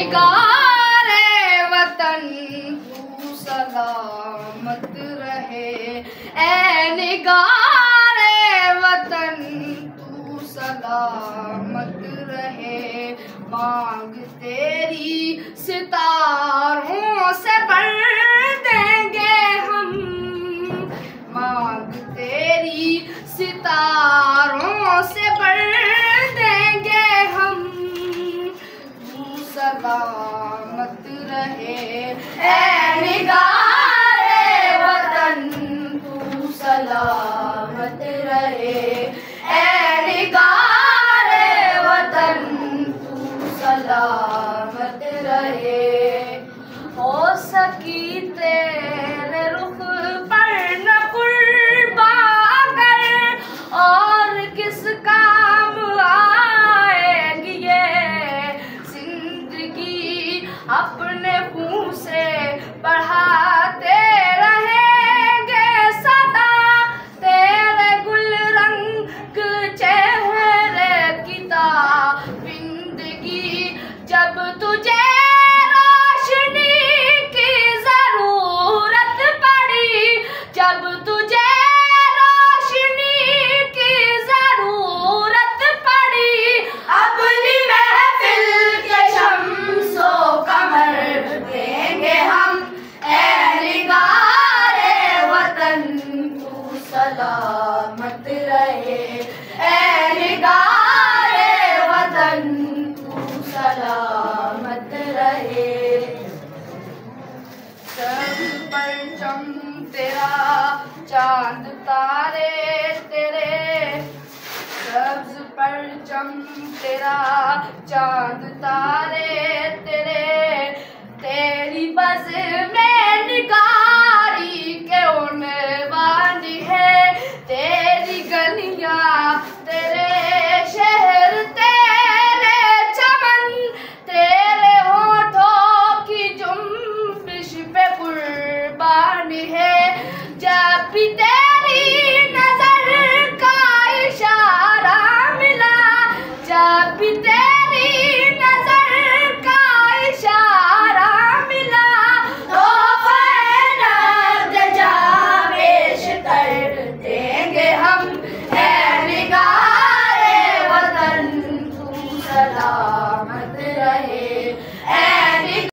निगारे वतन तू सलामत रहे, ऐ निगारे वतन तू सलामत रहे। मांग तेरी सितारों से भर देंगे हम, मांग तेरी सितारों से भर देंगे हम। तू सलामत रहे, ऐ निगारे वतन तू सलामत रहे, ऐ निगारे वतन तू सलामत रहे। हो सकी तेरे रुख पर न कुर्बान कर, और किस काम आएगी ये जिंदगी। अपने खून से बढ़ाते रहेंगे सदा तेरे गुल रंग चेहरे की ताबिंदगी। जब तुझे रोशनी की जरूरत पड़ी, जब तुझे रोशनी की जरूरत पड़ी, अपनी महफिल के शम्सो कमर देंगे हम। ऐ निगारे वतन तू सलामत रहे, ऐ निगारे वतन तू सलामत रहे। सब परचम तेरा चांद तारे तेरे, सब्ज परचम तेरा चांद तारे